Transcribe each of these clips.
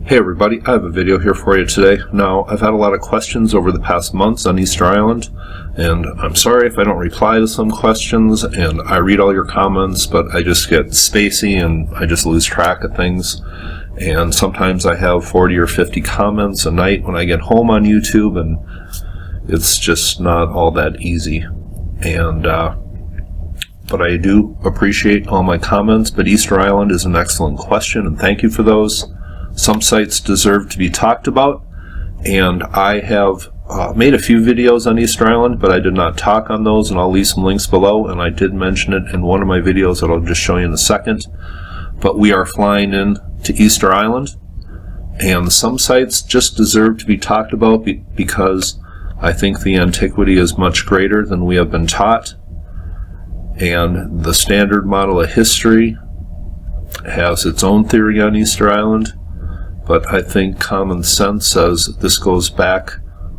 Hey everybody, I have a video here for you today. Now, I've had a lot of questions over the past months on Easter Island, and I'm sorry if I don't reply to some questions, and I read all your comments, but I just get spacey and I just lose track of things. And sometimes I have 40 or 50 comments a night when I get home on YouTube, and it's just not all that easy. And but I do appreciate all my comments, but Easter Island is an excellent question, and thank you for those. Some sites deserve to be talked about, and I have made a few videos on Easter Island, but I did not talk on those, and I'll leave some links below, and I did mention it in one of my videos that I'll just show you in a second. But we are flying in to Easter Island, and some sites just deserve to be talked about because I think the antiquity is much greater than we have been taught, and the standard model of history has its own theory on Easter Island. But I think common sense says this goes back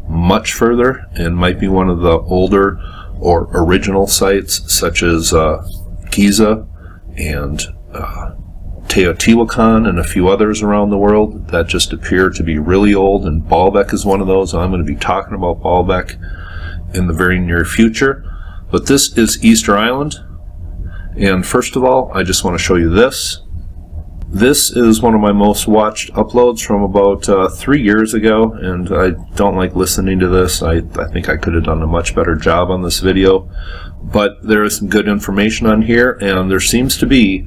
much further and might be one of the older or original sites, such as Giza and Teotihuacan and a few others around the world that just appear to be really old, and Baalbek is one of those. I'm going to be talking about Baalbek in the very near future. But this is Easter Island, and first of all, I just want to show you this. This is one of my most watched uploads from about 3 years ago, and I don't like listening to this. I think I could have done a much better job on this video, but there is some good information on here, and there seems to be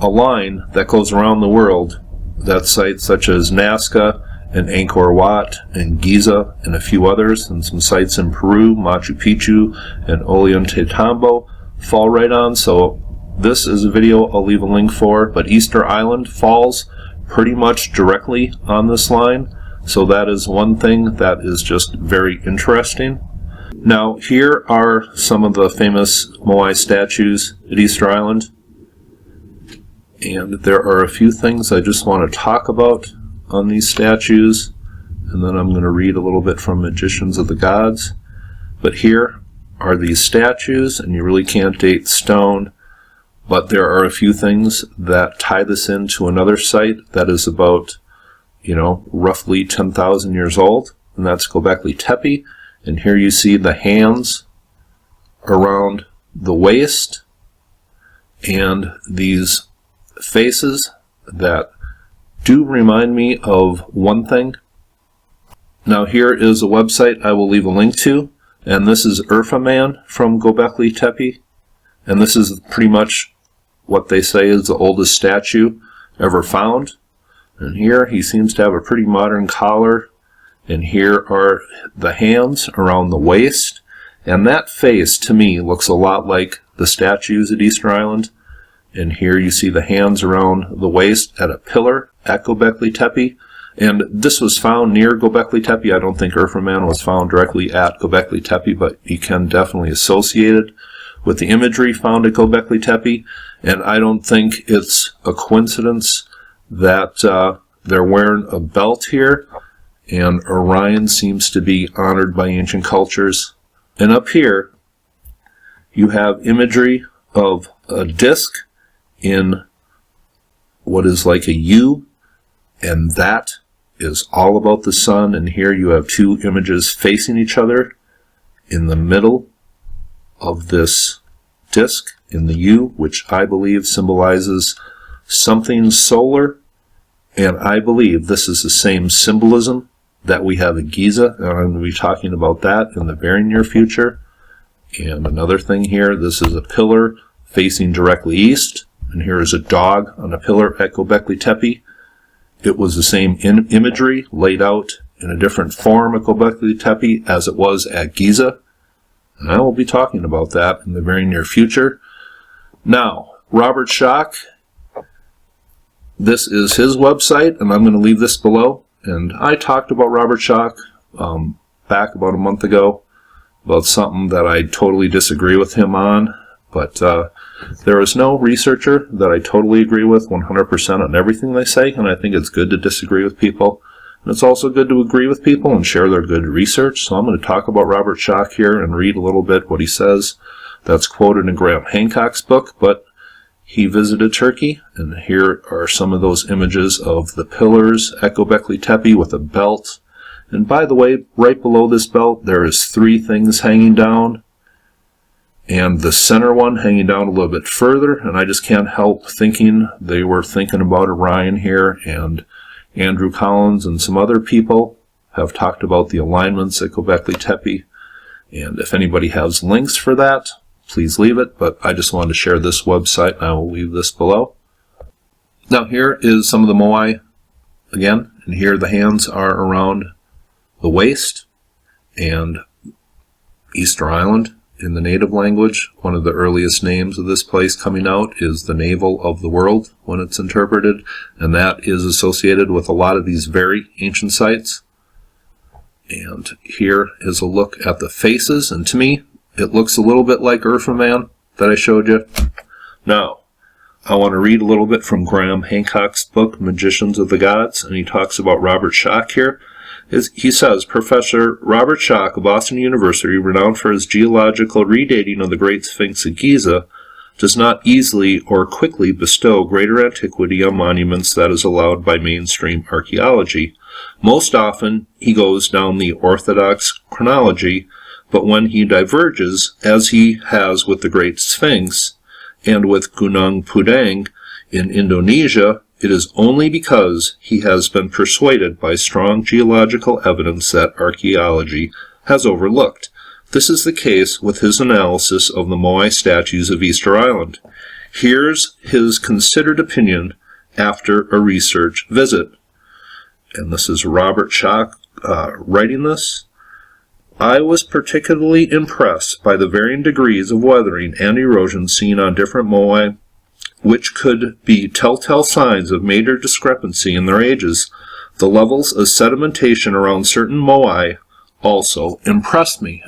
a line that goes around the world that sites such as Nazca and Angkor Wat and Giza and a few others, and some sites in Peru, Machu Picchu and Ollantaytambo fall right on. So this is a video I'll leave a link for, but Easter Island falls pretty much directly on this line, so that is one thing that is just very interesting. Now, here are some of the famous Moai statues at Easter Island, and there are a few things I just want to talk about on these statues, and then I'm going to read a little bit from Magicians of the Gods. But here are these statues, and you really can't date stone. But there are a few things that tie this into another site that is about, roughly 10,000 years old, and that's Gobekli Tepe. And here you see the hands around the waist and these faces that do remind me of one thing. Now, here is a website I will leave a link to, and this is Man from Gobekli Tepe, and this is pretty much what they say is the oldest statue ever found. And here he seems to have a pretty modern collar, and here are the hands around the waist, and that face to me looks a lot like the statues at Easter Island. And here you see the hands around the waist at a pillar at Gobekli Tepe, and this was found near Gobekli Tepe. I don't think Man was found directly at Gobekli Tepe, but you can definitely associate it with the imagery found at Gobekli Tepe. And I don't think it's a coincidence that they're wearing a belt here, and Orion seems to be honored by ancient cultures. And up here, you have imagery of a disc in what is like a U, and that is all about the sun. And here you have two images facing each other in the middle of this disc in the U, which I believe symbolizes something solar, and I believe this is the same symbolism that we have at Giza, and I'm going to be talking about that in the very near future. And another thing here, this is a pillar facing directly east, and here is a dog on a pillar at Gobekli Tepe. It was the same imagery laid out in a different form at Gobekli Tepe as it was at Giza, and I will be talking about that in the very near future. Now, Robert Schoch, this is his website, and I'm going to leave this below. And I talked about Robert Schoch back about a month ago about something that I totally disagree with him on, but there is no researcher that I totally agree with 100% on everything they say, and I think it's good to disagree with people. And it's also good to agree with people and share their good research. So I'm going to talk about Robert Schoch here and read a little bit what he says. That's quoted in Graham Hancock's book, but he visited Turkey, and here are some of those images of the pillars at Gobekli Tepe with a belt. And by the way, right below this belt there is 3 things hanging down, and the center one hanging down a little bit further, and I just can't help thinking they were thinking about Orion here, and Andrew Collins and some other people have talked about the alignments at Gobekli Tepe, and if anybody has links for that, please leave it, but I just wanted to share this website, and I will leave this below. Now here is some of the Moai again, and here the hands are around the waist, and Easter Island in the native language, one of the earliest names of this place coming out is the navel of the world when it's interpreted, and that is associated with a lot of these very ancient sites. And here is a look at the faces, and to me it looks a little bit like Urfaman that I showed you. Now, I want to read a little bit from Graham Hancock's book, Magicians of the Gods, and he talks about Robert Schoch here. He says, Professor Robert Schoch of Boston University, renowned for his geological redating of the Great Sphinx at Giza, does not easily or quickly bestow greater antiquity on monuments that is allowed by mainstream archaeology. Most often, he goes down the orthodox chronology, but when he diverges, as he has with the Great Sphinx and with Gunung Pudang in Indonesia, it is only because he has been persuaded by strong geological evidence that archaeology has overlooked. This is the case with his analysis of the Moai statues of Easter Island. Here's his considered opinion after a research visit. And this is Robert Schoch writing this. I was particularly impressed by the varying degrees of weathering and erosion seen on different Moai, which could be telltale signs of major discrepancy in their ages. The levels of sedimentation around certain Moai also impressed me.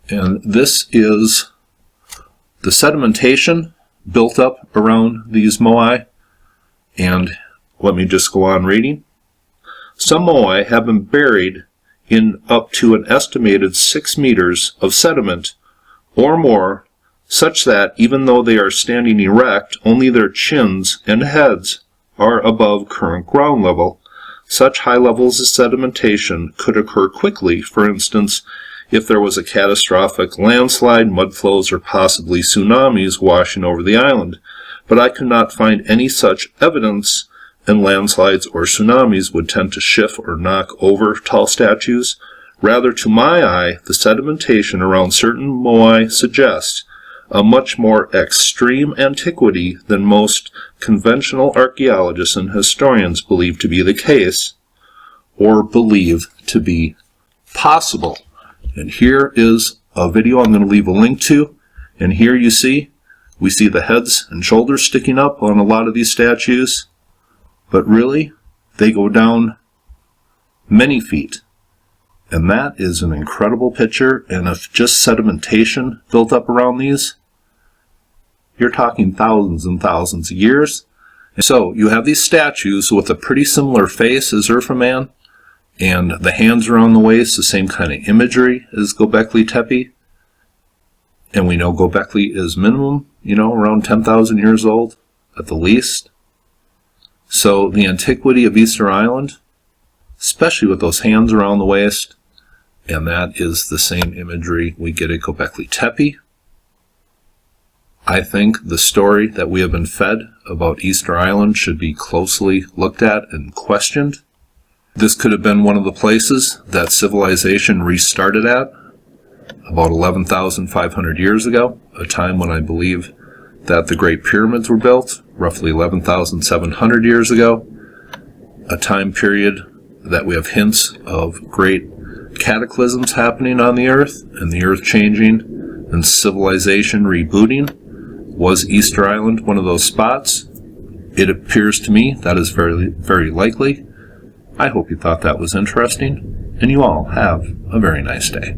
And this is the sedimentation built up around these Moai. And let me just go on reading. Some Moai have been buried in up to an estimated 6 meters of sediment or more, such that even though they are standing erect, only their chins and heads are above current ground level. Such high levels of sedimentation could occur quickly, for instance, if there was a catastrophic landslide, mudflows, or possibly tsunamis washing over the island. But I could not find any such evidence, and landslides or tsunamis would tend to shift or knock over tall statues. Rather, to my eye, the sedimentation around certain Moai suggests a much more extreme antiquity than most conventional archaeologists and historians believe to be the case, or believe to be possible. And here is a video I'm going to leave a link to, and here we see the heads and shoulders sticking up on a lot of these statues, but really, they go down many feet. And that is an incredible picture, and if just sedimentation built up around these, you're talking thousands and thousands of years. And so you have these statues with a pretty similar face as Urfaman, and the hands around the waist, the same kind of imagery as Gobekli Tepe. And we know Gobekli is minimum, around 10,000 years old at the least. So the antiquity of Easter Island, especially with those hands around the waist, and that is the same imagery we get at Gobekli Tepe. I think the story that we have been fed about Easter Island should be closely looked at and questioned. This could have been one of the places that civilization restarted at about 11,500 years ago, a time when I believe that the Great Pyramids were built, roughly 11,700 years ago, a time period that we have hints of great cataclysms happening on the earth, and the earth changing, and civilization rebooting. Was Easter Island one of those spots? It appears to me that is very, very likely. I hope you thought that was interesting, and you all have a very nice day.